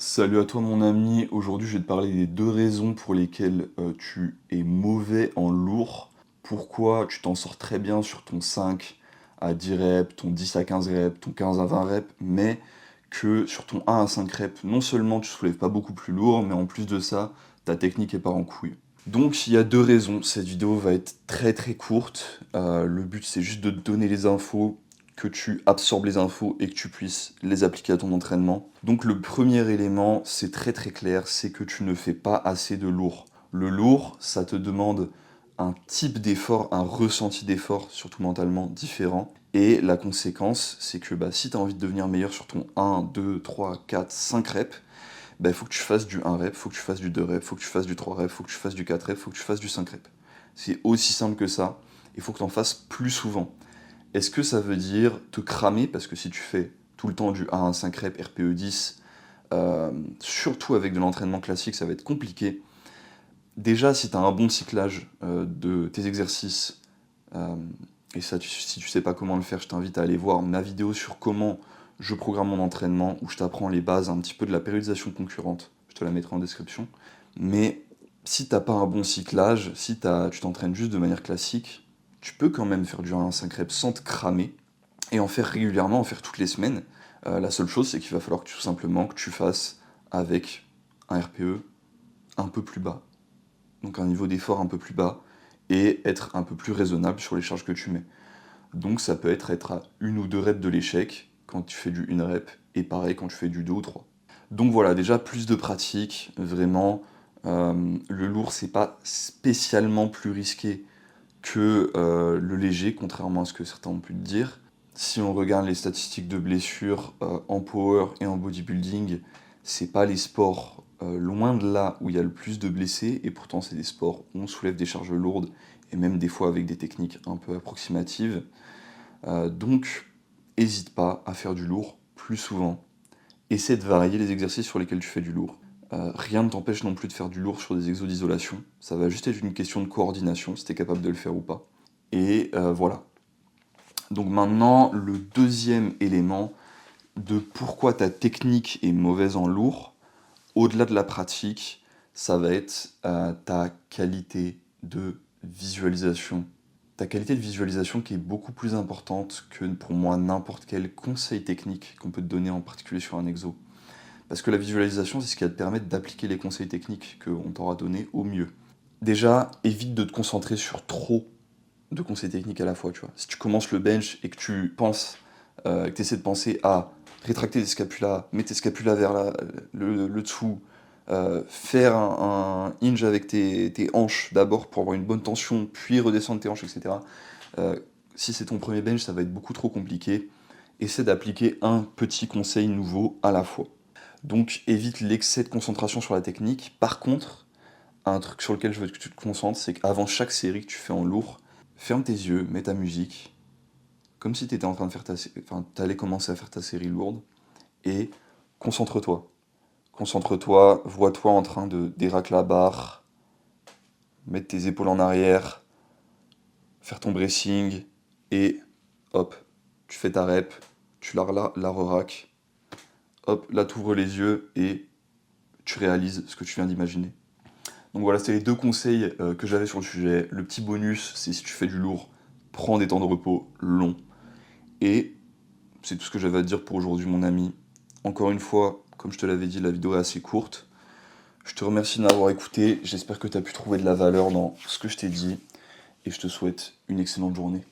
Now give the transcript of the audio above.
Salut à toi mon ami, aujourd'hui je vais te parler des deux raisons pour lesquelles tu es mauvais en lourd. Pourquoi tu t'en sors très bien sur ton 5 à 10 reps, ton 10 à 15 reps, ton 15 à 20 reps, mais que sur ton 1 à 5 reps, non seulement tu soulèves pas beaucoup plus lourd, mais en plus de ça, ta technique est pas en couille. Donc il y a deux raisons, cette vidéo va être très très courte. Le but c'est juste de te donner les infos, que tu absorbes les infos et que tu puisses les appliquer à ton entraînement. Donc le premier élément, c'est très très clair, c'est que tu ne fais pas assez de lourd. Le lourd, ça te demande un type d'effort, un ressenti d'effort, surtout mentalement, différent. Et la conséquence, c'est que si tu as envie de devenir meilleur sur ton 1, 2, 3, 4, 5 reps, il faut que tu fasses du 1 rep, faut que tu fasses du 2 reps, faut que tu fasses du 3 reps, faut que tu fasses du 4 reps, faut que tu fasses du 5 reps. C'est aussi simple que ça, il faut que tu en fasses plus souvent. Est-ce que ça veut dire te cramer? Parce que si tu fais tout le temps du 1 à 5 reps, RPE 10, surtout avec de l'entraînement classique, ça va être compliqué. Déjà, si tu as un bon cyclage de tes exercices, euh, et ça, si tu sais pas comment le faire, je t'invite à aller voir ma vidéo sur comment je programme mon entraînement, où je t'apprends les bases un petit peu de la périodisation concurrente. Je te la mettrai en description. Mais si t'as pas un bon cyclage, si tu t'entraînes juste de manière classique, tu peux quand même faire du 1 à 5 reps sans te cramer, et en faire régulièrement, en faire toutes les semaines. La seule chose, c'est qu'il va falloir que tout simplement que tu fasses avec un RPE un peu plus bas, donc un niveau d'effort un peu plus bas, et être un peu plus raisonnable sur les charges que tu mets. Donc ça peut être à une ou deux reps de l'échec quand tu fais du 1 rep, et pareil quand tu fais du 2 ou 3. Donc voilà, déjà plus de pratique, vraiment. Le lourd, c'est pas spécialement plus risqué que le léger, contrairement à ce que certains ont pu te dire. Si on regarde les statistiques de blessures en power et en bodybuilding, c'est pas les sports loin de là où il y a le plus de blessés, et pourtant c'est des sports où on soulève des charges lourdes, et même des fois avec des techniques un peu approximatives. Donc, hésite pas à faire du lourd plus souvent. Essaie de varier les exercices sur lesquels tu fais du lourd. Rien ne t'empêche non plus de faire du lourd sur des exos d'isolation. Ça va juste être une question de coordination, si tu es capable de le faire ou pas. Et voilà. Donc maintenant, le deuxième élément de pourquoi ta technique est mauvaise en lourd, au-delà de la pratique, ça va être ta qualité de visualisation. Ta qualité de visualisation qui est beaucoup plus importante que pour moi n'importe quel conseil technique qu'on peut te donner, en particulier sur un exo. Parce que la visualisation, c'est ce qui va te permettre d'appliquer les conseils techniques qu'on t'aura donnés au mieux. Déjà, évite de te concentrer sur trop de conseils techniques à la fois, tu vois. Si tu commences le bench et que tu penses, que tu essaies de penser à rétracter tes scapulas, mettre tes scapulas vers le dessous, faire un hinge avec tes hanches d'abord pour avoir une bonne tension, puis redescendre tes hanches, etc. Si c'est ton premier bench, ça va être beaucoup trop compliqué. Essaie d'appliquer un petit conseil nouveau à la fois. Donc évite l'excès de concentration sur la technique. Par contre, un truc sur lequel je veux que tu te concentres, c'est qu'avant chaque série que tu fais en lourd, ferme tes yeux, mets ta musique, comme si tu étais en train de faire t'allais commencer à faire ta série lourde, et concentre-toi. Concentre-toi, vois-toi en train de déraquer la barre, mettre tes épaules en arrière, faire ton bracing, et hop, tu fais ta rep, tu la re-rack, hop, là tu ouvres les yeux et tu réalises ce que tu viens d'imaginer. Donc voilà, c'était les deux conseils que j'avais sur le sujet. Le petit bonus, c'est si tu fais du lourd, prends des temps de repos longs. Et c'est tout ce que j'avais à te dire pour aujourd'hui, mon ami. Encore une fois, comme je te l'avais dit, la vidéo est assez courte. Je te remercie de m'avoir écouté. J'espère que tu as pu trouver de la valeur dans ce que je t'ai dit. Et je te souhaite une excellente journée.